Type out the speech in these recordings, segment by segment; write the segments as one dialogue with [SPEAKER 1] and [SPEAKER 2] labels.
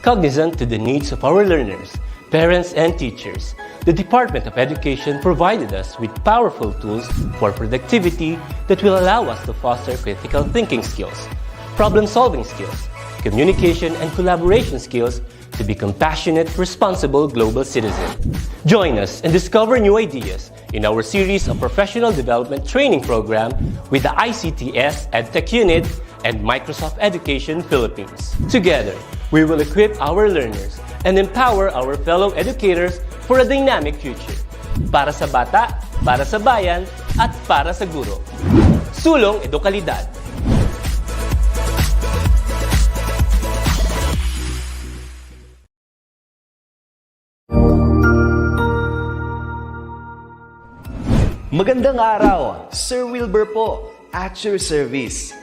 [SPEAKER 1] Cognizant to the needs of our learners, parents, and teachers, the Department of Education provided us with powerful tools for productivity that will allow us to foster critical thinking skills, problem-solving skills, communication and collaboration skills to be compassionate, responsible global citizens. Join us and discover new ideas in our series of professional development training program with the ICTS Edtech Unit and Microsoft Education Philippines. Together, we will equip our learners and empower our fellow educators for a dynamic future. Para sa bata, para sa bayan, at para sa guro. Sulong Edukalidad.
[SPEAKER 2] Magandang araw, Sir Wilbur po, at your service.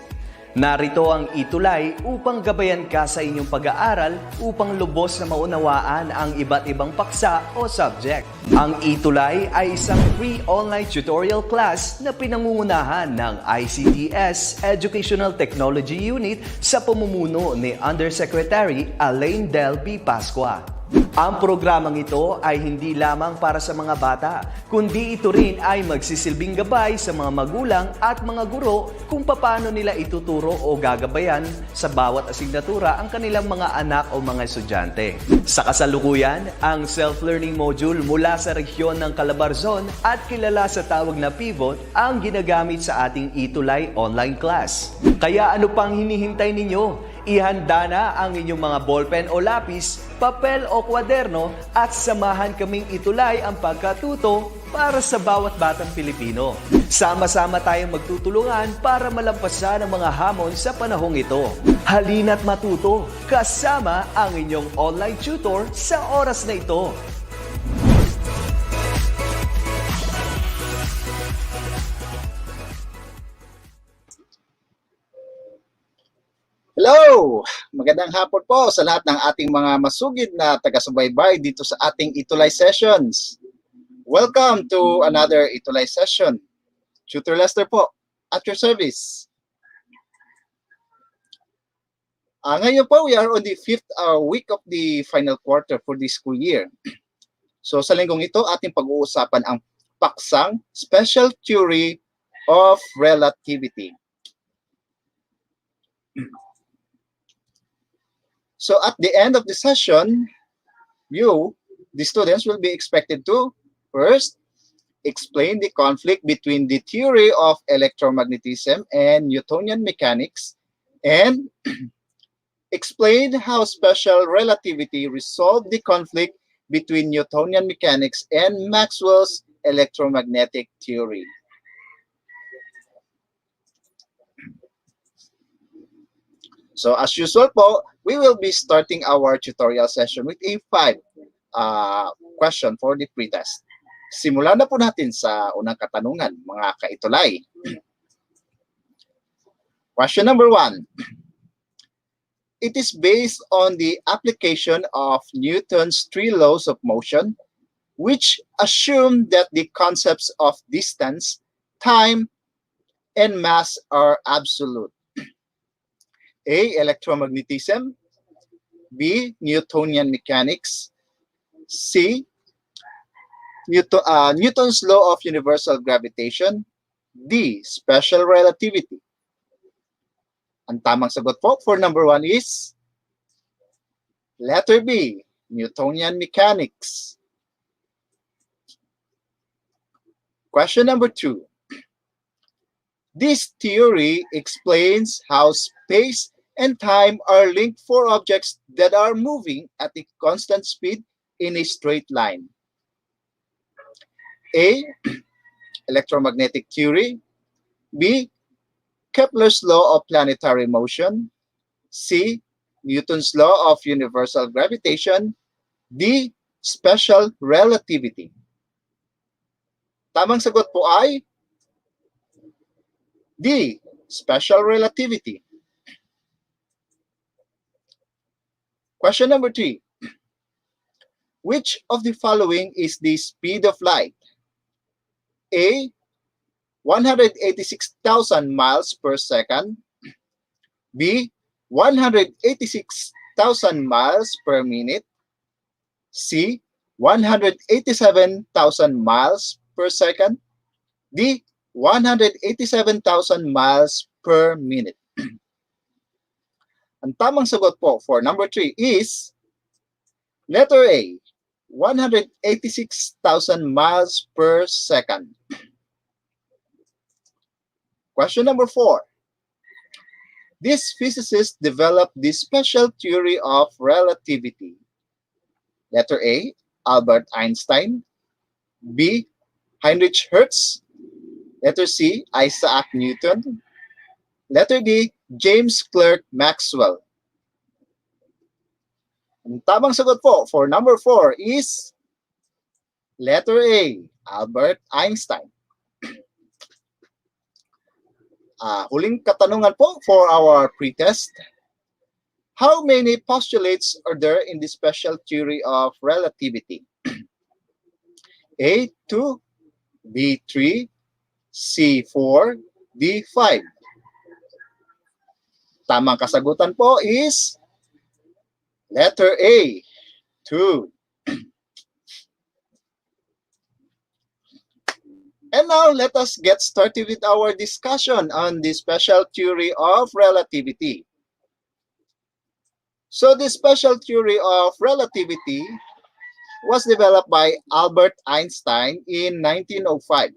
[SPEAKER 2] Narito ang ETUlay upang gabayan ka sa inyong pag-aaral upang lubos na maunawaan ang iba't ibang paksa o subject. Ang ETUlay ay isang free online tutorial class na pinangungunahan ng ICTS Educational Technology Unit sa pamumuno ni Undersecretary Elaine Del B. Pascua. Ang programang ito ay hindi lamang para sa mga bata, kundi ito rin ay magsisilbing gabay sa mga magulang at mga guro kung paano nila ituturo o gagabayan sa bawat asignatura ang kanilang mga anak o mga estudyante. Sa kasalukuyan, ang self-learning module mula sa rehiyon ng Calabarzon at kilala sa tawag na pivot ang ginagamit sa ating ETUlay online class. Kaya ano pang hinihintay ninyo? Ihanda na ang inyong mga ballpen o lapis, papel o kwaderno at samahan kaming itulay ang pagkatuto para sa bawat batang Pilipino. Sama-sama tayong magtutulungan para malampasan ang mga hamon sa panahong ito. Halina't matuto kasama ang inyong online tutor sa oras na ito.
[SPEAKER 3] Hello! Magandang hapon po sa lahat ng ating mga masugid na taga-subaybay dito sa ating ETUlay sessions. Welcome to another ETUlay session. Tutor Lester po, at your service. Ngayon po, we are on the 5th week of the final quarter for this school year. So sa linggong ito, ating pag-uusapan ang paksang Special Theory of Relativity. So at the end of the session, you, the students, will be expected to first explain the conflict between the theory of electromagnetism and Newtonian mechanics and explain how special relativity resolved the conflict between Newtonian mechanics and Maxwell's electromagnetic theory. So as usual po, we will be starting our tutorial session with a 5 question for the pretest. Simulan na po natin sa unang katanungan, mga kaitulay. Question number 1. It is based on the application of Newton's 3 laws of motion, which assume that the concepts of distance, time, and mass are absolute. A. Electromagnetism. B. Newtonian mechanics. C. Newton's law of universal gravitation. D. Special relativity. Ang tamang sagot po for number 1 is letter B. Newtonian mechanics. Question number 2. This theory explains how space and time are linked for objects that are moving at a constant speed in a straight line. A. Electromagnetic theory. B. Kepler's law of planetary motion. C. Newton's law of universal gravitation. D. Special relativity. Tamang sagot po ay D. Special relativity. Question number 3. Which of the following is the speed of light? A. 186,000 miles per second. B. 186 miles per minute. C. 187,000 miles per second. D. 187,000 miles per minute. Ang tamang sagot po for number 3 is letter A. 186,000 miles per second. Question number 4. This physicist developed the special theory of relativity. Letter A, Albert Einstein. B, Heinrich Hertz. Letter C, Isaac Newton. Letter D, James Clerk Maxwell. Ang tamang sagot po for number 4 is letter A, Albert Einstein. Huling katanungan po for our pretest. How many postulates are there in the special theory of relativity? A, 2, B, 3, C, 4, D, 5. Tamang kasagutan po is letter A, 2. And now, let us get started with our discussion on the special theory of relativity. So, the special theory of relativity was developed by Albert Einstein in 1905.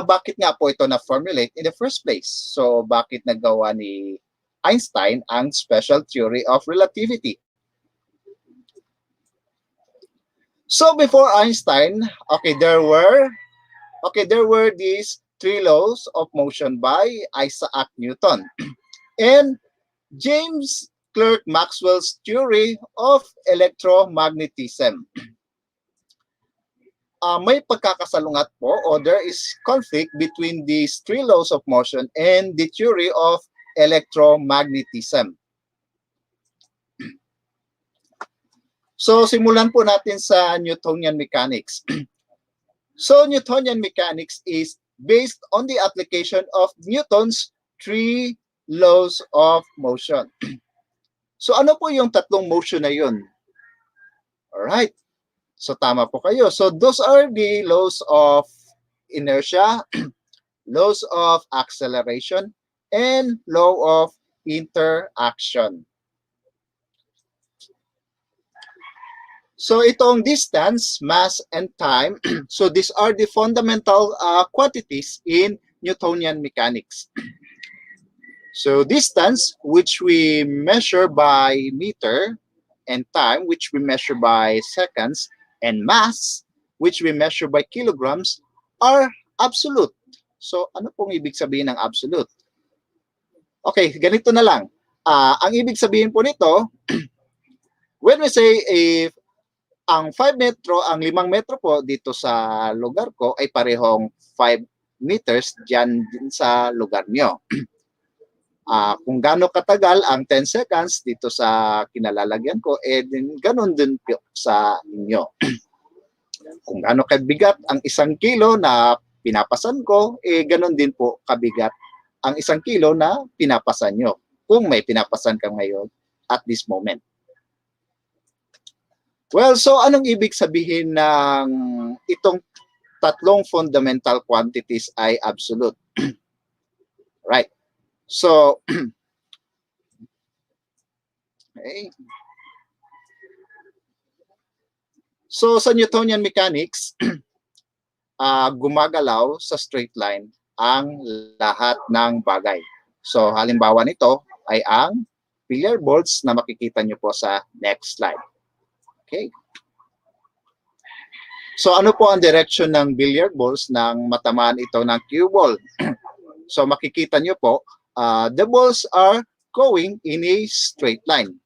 [SPEAKER 3] Bakit nga po ito na-formulate in the first place? So, bakit nagawa ni Einstein ang special theory of relativity? So before Einstein, there were these 3 laws of motion by Isaac Newton and James Clerk Maxwell's theory of electromagnetism. May pagkakasalungat po o there is conflict between these 3 laws of motion and the theory of electromagnetism. So, simulan po natin sa Newtonian mechanics. So, Newtonian mechanics is based on the application of Newton's 3 laws of motion. So, ano po yung 3 motion na yun? Alright. So, tama po kayo. So, those are the laws of inertia, laws of acceleration, and law of interaction. So itong distance, mass, and time, so these are the fundamental quantities in Newtonian mechanics. So distance, which we measure by meter, and time, which we measure by seconds, and mass, which we measure by kilograms, are absolute. So ano pong ibig sabihin ng absolute? Okay, ganito na lang. Ang ibig sabihin po nito, when we say if ang 5 metro, ang 5 metro po dito sa lugar ko ay parehong 5 meters dyan din sa lugar nyo. Kung gaano katagal ang 10 seconds dito sa kinalalagyan ko, ganun din po sa inyo. Kung gaano kabigat ang 1 kilo na pinapasan ko, ganun din po kabigat ang 1 kilo na pinapasan nyo. Kung may pinapasan ka ngayon at this moment. Well, so anong ibig sabihin ng itong 3 fundamental quantities ay absolute? Right. So, okay. So sa Newtonian mechanics, gumagalaw sa straight line ang lahat ng bagay. So halimbawa nito ay ang billiard balls na makikita nyo po sa next slide. Okay. So ano po ang direction ng billiard balls nang matamaan ito ng cue ball? So makikita nyo po, the balls are going in a straight line.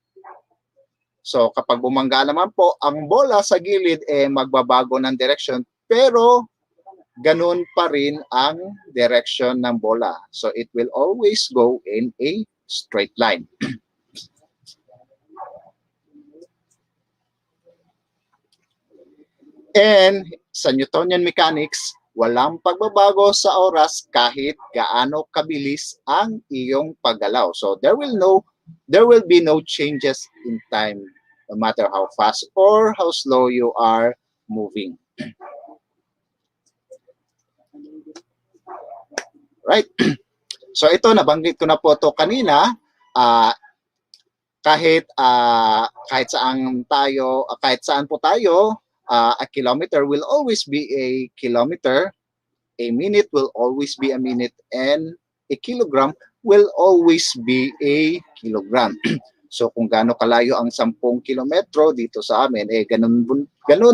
[SPEAKER 3] So kapag bumangga naman po, ang bola sa gilid magbabago ng direction pero ganun pa rin ang direction ng bola. So it will always go in a straight line. And sa Newtonian mechanics, walang pagbabago sa oras kahit gaano kabilis ang iyong paggalaw. So there will no there will be no changes in time, no matter how fast or how slow you are moving. Right? So ito, nabanggit ko na po ito kanina. Kahit saan po tayo, a kilometer will always be a kilometer, a minute will always be a minute, and a kilogram will always be a kilogram. So kung gaano kalayo ang 10 kilometro dito sa amin, ganun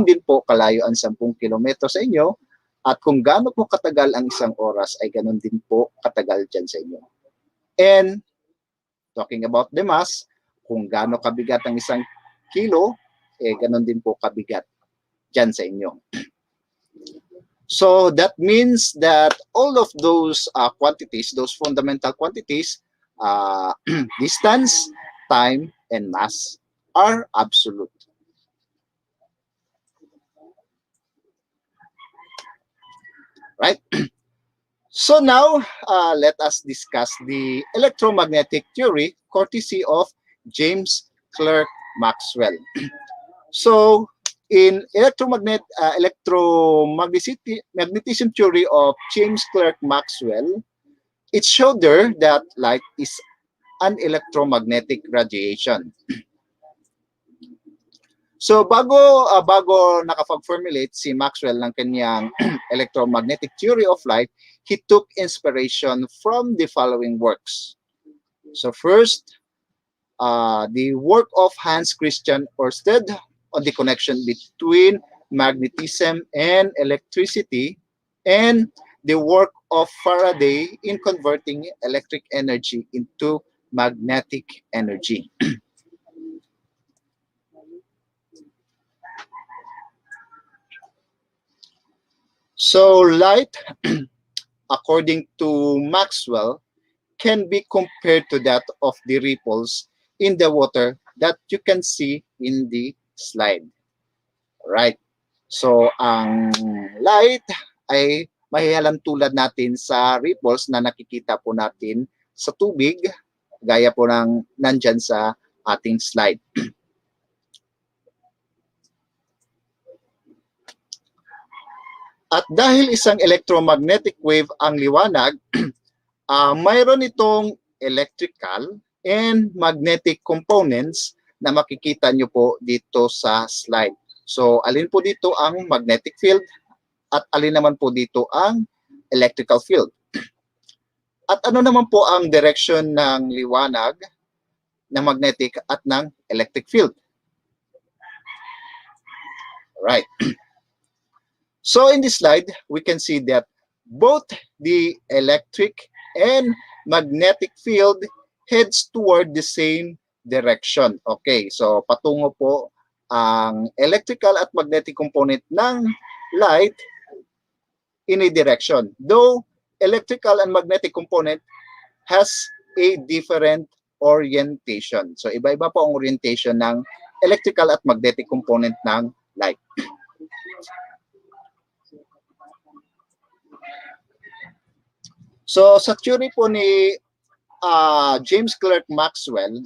[SPEAKER 3] din po kalayo ang 10 kilometro sa inyo. At kung gaano po katagal ang isang oras, ay ganun din po katagal dyan sa inyo. And talking about the mass, kung gaano kabigat ang isang kilo, ganun din po kabigat dyan sa inyo. So that means that all of those quantities, those fundamental quantities, distance, time, and mass are absolute. Right? So now, let us discuss the electromagnetic theory courtesy of James Clerk Maxwell. So, in electromagnetism theory of James Clerk Maxwell, it showed there that light is an electromagnetic radiation. So bago nakapag-formulate si Maxwell ng kanyang electromagnetic theory of light, he took inspiration from the following works. So first, the work of Hans Christian Ørsted on the connection between magnetism and electricity, and the work of Faraday in converting electric energy into magnetic energy. So light, according to Maxwell, can be compared to that of the ripples in the water that you can see in the slide. Right? So ang light ay mahihalang tulad natin sa ripples na nakikita po natin sa tubig, gaya po ng nandyan sa ating slide. At dahil isang electromagnetic wave ang liwanag, mayroon itong electrical and magnetic components na makikita nyo po dito sa slide. So, alin po dito ang magnetic field at alin naman po dito ang electrical field. At ano naman po ang direction ng liwanag, ng magnetic at ng electric field? Right. So in this slide, we can see that both the electric and magnetic field heads toward the same direction. Okay, so patungo po ang electrical at magnetic component ng light in a direction. Though electrical and magnetic component has a different orientation. So iba-iba po ang orientation ng electrical at magnetic component ng light. So sa theory po ni James Clerk Maxwell,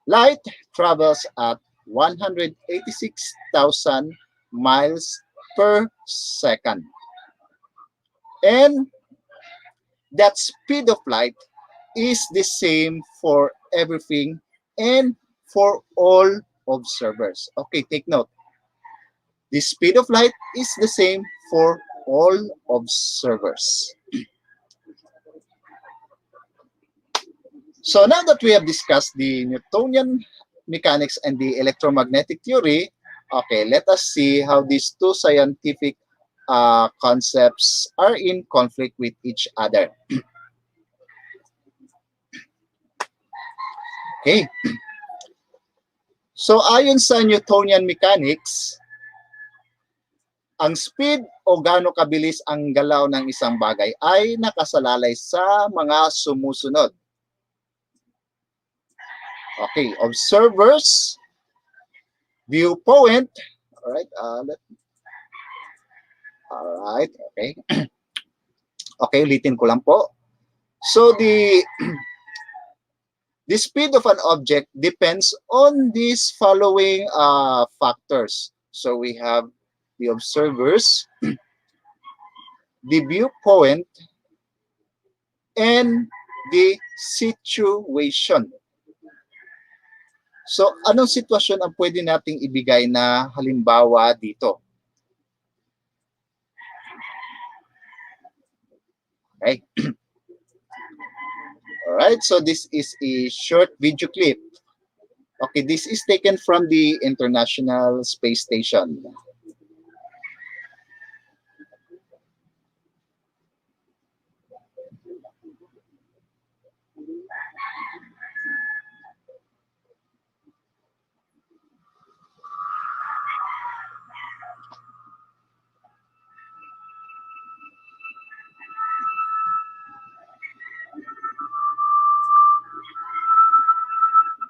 [SPEAKER 3] light travels at 186,000 miles per second. And that speed of light is the same for everything and for all observers. Okay, take note. The speed of light is the same for all observers. So now that we have discussed the Newtonian mechanics and the electromagnetic theory, okay, let us see how these two scientific concepts are in conflict with each other. Okay. So ayon sa Newtonian mechanics, ang speed o gaano kabilis ang galaw ng isang bagay ay nakasalalay sa mga sumusunod. Okay, observers, viewpoint, alright, okay. Okay, ulitin ko lang po. So the The speed of an object depends on these following factors. So we have the observers, the viewpoint, and the situation. So, anong sitwasyon ang pwede nating ibigay na halimbawa dito? Okay. Alright, so this is a short video clip. Okay, this is taken from the International Space Station.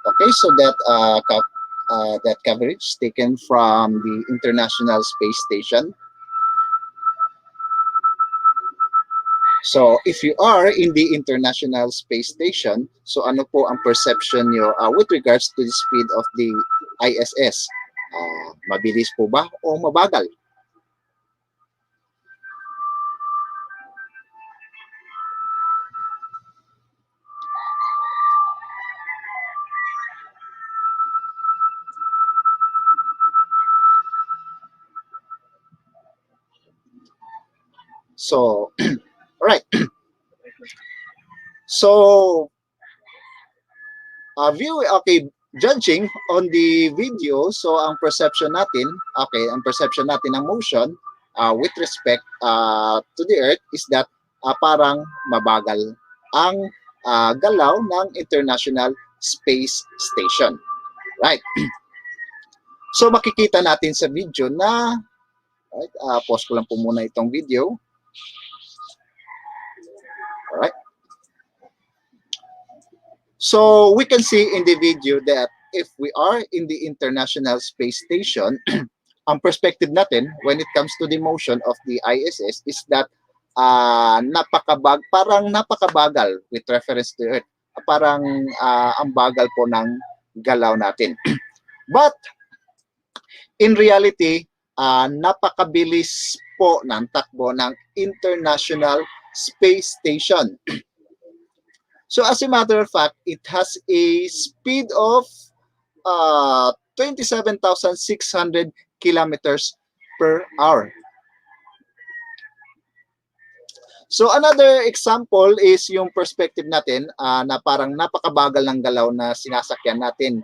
[SPEAKER 3] Okay, so that coverage taken from the International Space Station. So, if you are in the International Space Station, so ano po ang perception nyo with regards to the speed of the ISS? Mabilis po ba o mabagal? So, alright. So, judging on the video, so ang perception natin, ang perception natin ng motion with respect to the Earth is that parang mabagal ang galaw ng International Space Station. Right. So, makikita natin sa video na, right, pause ko lang po muna itong video. Alright. So we can see in the video that if we are in the International Space Station, ang perspective natin when it comes to the motion of the ISS is that parang napakabagal with reference to Earth. Parang ang bagal po ng galaw natin. But in reality, napakabilis po ng takbo ng International Space Station. So as a matter of fact, it has a speed of 27,600 kilometers per hour. So another example is yung perspective natin na parang napakabagal ng galaw na sinasakyan natin,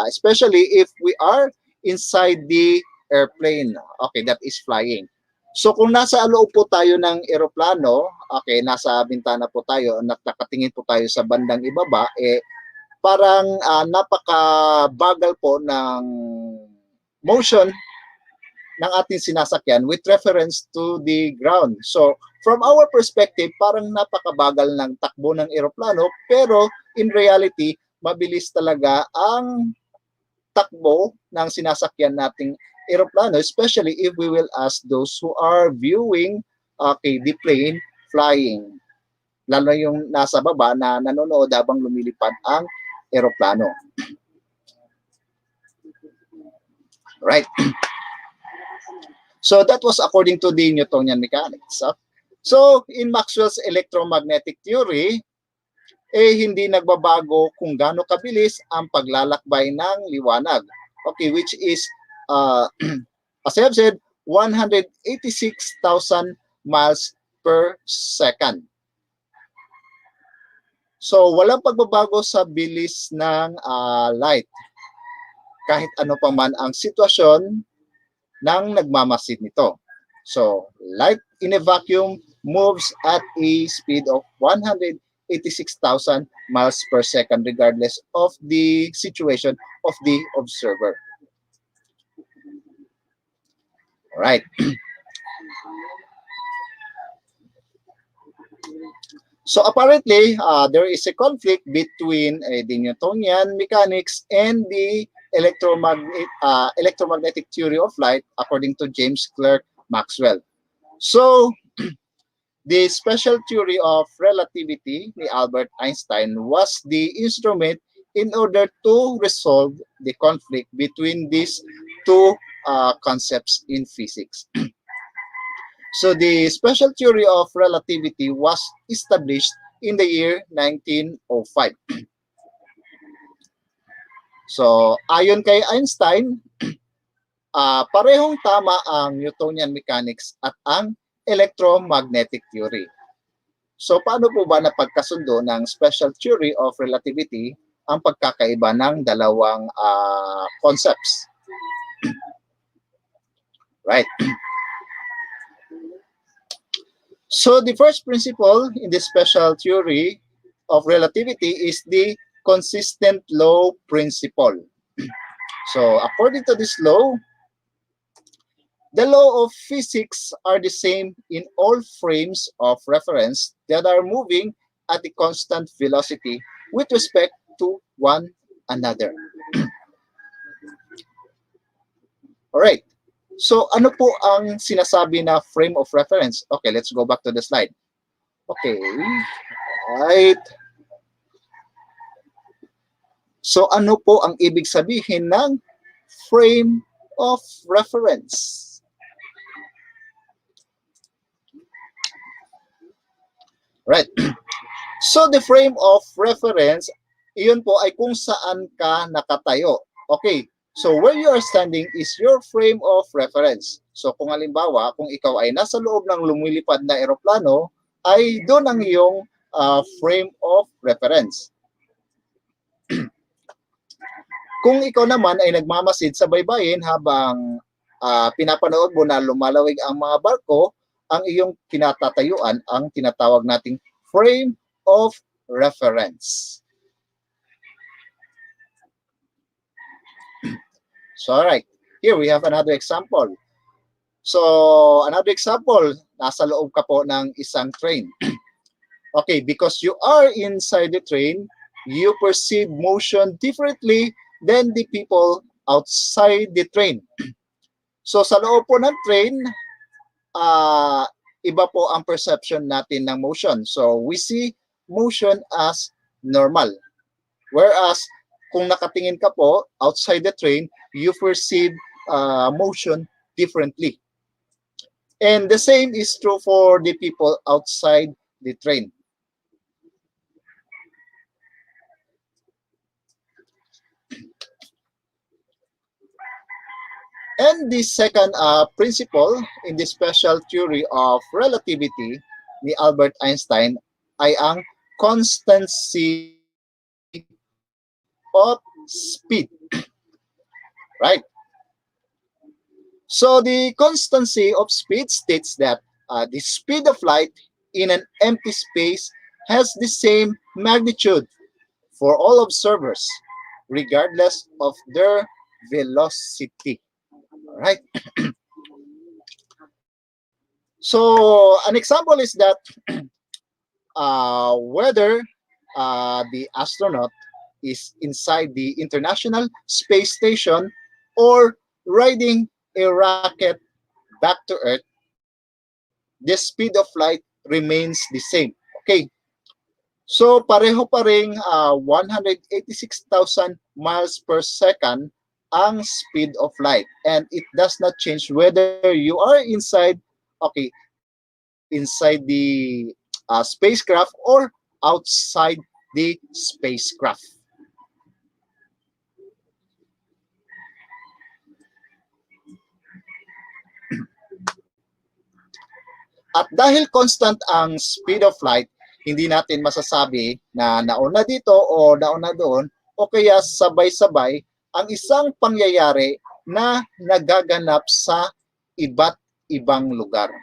[SPEAKER 3] especially if we are inside the airplane, okay, that is flying. So kung nasa loob po tayo ng eroplano, okay, nasa bintana po tayo, nakatingin po tayo sa bandang ibaba, parang napakabagal po ng motion ng ating sinasakyan with reference to the ground. So from our perspective, parang napakabagal ng takbo ng eroplano, pero in reality, mabilis talaga ang takbo ng sinasakyan nating aeroplano, especially if we will ask those who are viewing the plane flying. Lalo yung nasa baba na nanonood habang lumilipad ang aeroplano. Right. So that was according to the Newtonian mechanics. So in Maxwell's electromagnetic theory, hindi nagbabago kung gaano kabilis ang paglalakbay ng liwanag. Okay, which is as I have said, 186,000 miles per second. So, walang pagbabago sa bilis ng light. Kahit ano pa man ang sitwasyon ng nagmamasid nito. So, light in a vacuum moves at a speed of 186,000 miles per second regardless of the situation of the observer. Right. So apparently, there is a conflict between the Newtonian mechanics and the electromagnetic theory of light according to James Clerk Maxwell. So The special theory of relativity ni Albert Einstein was the instrument in order to resolve the conflict between these two concepts in physics. So the special theory of relativity was established in the year 1905. So ayon kay Einstein, parehong tama ang Newtonian mechanics at ang electromagnetic theory. So paano po ba napagkasundo ng special theory of relativity ang pagkakaiba ng dalawang concepts? Right. So the first principle in the special theory of relativity is the consistent law principle. So according to this law, the law of physics are the same in all frames of reference that are moving at a constant velocity with respect to one another. Alright. So ano po ang sinasabi na frame of reference? Okay, let's go back to the slide. Okay. Alright. So ano po ang ibig sabihin ng frame of reference? Right. So the frame of reference, iyon po ay kung saan ka nakatayo. Okay. So where you are standing is your frame of reference. So kung halimbawa, kung ikaw ay nasa loob ng lumilipad na eroplano, ay doon ang iyong frame of reference. Kung ikaw naman ay nagmamasid sa baybayin habang pinapanood mo na lumalawig ang mga barko, ang iyong kinatatayuan ang tinatawag nating frame of reference. So, all right. Here we have another example. So, another example, nasa loob ka po ng isang train. Okay, because you are inside the train, you perceive motion differently than the people outside the train. So, sa loob po ng train, iba po ang perception natin ng motion. So, we see motion as normal. Whereas, kung nakatingin ka po outside the train, you perceive motion differently. And the same is true for the people outside the train. And the second principle in the special theory of relativity ni Albert Einstein ay ang constancy of speed. Right? So the constancy of speed states that the speed of light in an empty space has the same magnitude for all observers, regardless of their velocity. All right? So an example is that whether the astronaut is inside the International Space Station or riding a rocket back to Earth, the speed of light remains the same. Okay. So pareho pa ring 186,000 miles per second ang speed of light, and it does not change whether you are inside the spacecraft or outside the spacecraft. At dahil constant ang speed of light, hindi natin masasabi na nauna dito o nauna doon o kaya sabay-sabay ang isang pangyayari na nagaganap sa iba't ibang lugar.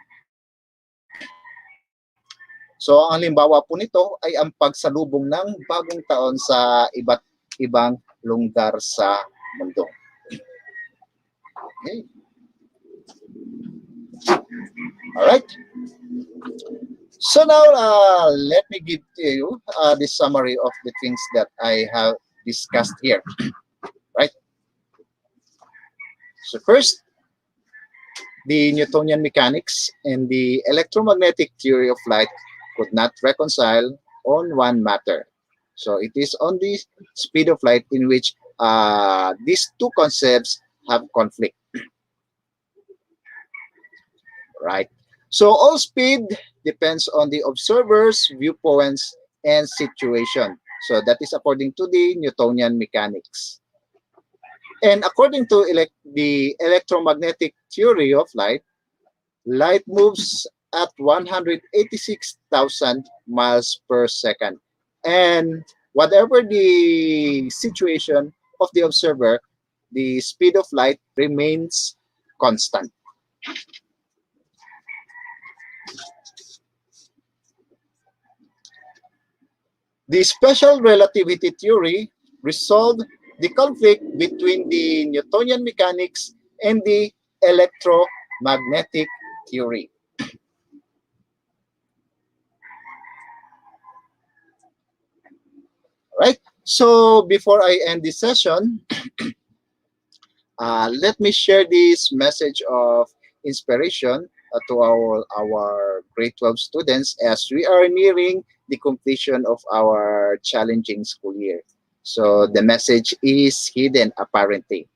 [SPEAKER 3] So ang halimbawa po nito ay ang pagsalubong ng bagong taon sa iba't ibang lugar sa mundo. Okay. All right. So now, let me give to you the summary of the things that I have discussed here. Right. So first, the Newtonian mechanics and the electromagnetic theory of light could not reconcile on one matter. So it is on the speed of light in which these two concepts have conflict. Right? So all speed depends on the observer's viewpoints and situation. So that is according to the Newtonian mechanics. And according to the electromagnetic theory of light, light moves at 186,000 miles per second. And whatever the situation of the observer, the speed of light remains constant. The special relativity theory resolved the conflict between the Newtonian mechanics and the electromagnetic theory. Right? So before I end this session, let me share this message of inspiration to our grade 12 students as we are nearing the completion of our challenging school year. So the message is hidden apparently.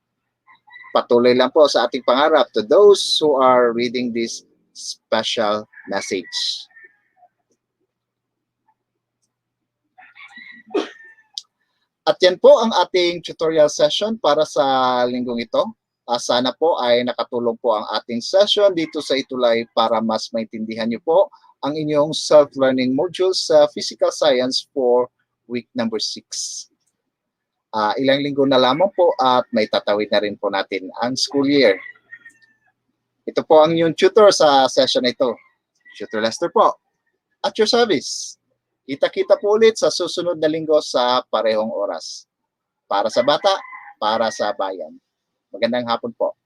[SPEAKER 3] Patuloy lang po sa ating pangarap to those who are reading this special message. At yan po ang ating tutorial session para sa linggong ito. Sana po ay nakatulong po ang ating session dito sa ETUlay para mas maintindihan niyo po ang inyong self-learning modules sa Physical Science for week number 6. Ilang linggo na lamang po at may tatawid na rin po natin ang school year. Ito po ang inyong tutor sa session ito. Tutor Lester po. At your service. Kita-kita po ulit sa susunod na linggo sa parehong oras. Para sa bata, para sa bayan. Magandang hapon po.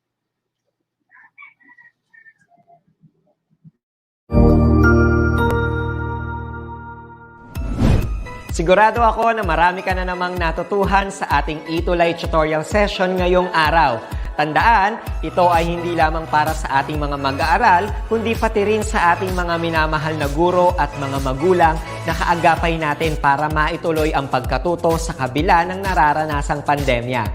[SPEAKER 4] Sigurado ako na marami ka na namang natutuhan sa ating ETUlay tutorial session ngayong araw. Tandaan, ito ay hindi lamang para sa ating mga mag-aaral, kundi pati rin sa ating mga minamahal na guro at mga magulang na kaagapay natin para maituloy ang pagkatuto sa kabila ng nararanasang pandemya.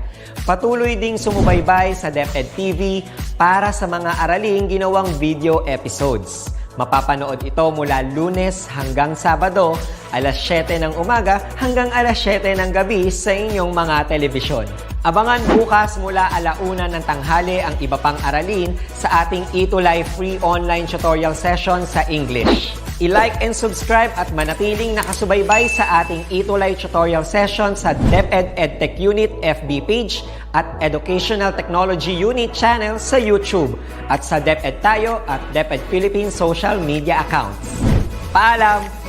[SPEAKER 4] Patuloy ding sumubaybay sa DepEd TV para sa mga araling ginawang video episodes. Mapapanood ito mula Lunes hanggang Sabado, alas 7 ng umaga hanggang alas 7 ng gabi sa inyong mga telebisyon. Abangan bukas mula 1:00 ng tanghali ang iba pang aralin sa ating ETUlay free online tutorial session sa English. I-like and subscribe at manatiling nakasubaybay sa ating ETUlay tutorial session sa DepEd Edtech Unit FB page at Educational Technology Unit channel sa YouTube at sa DepEd Tayo at DepEd Philippines social media accounts. Paalam!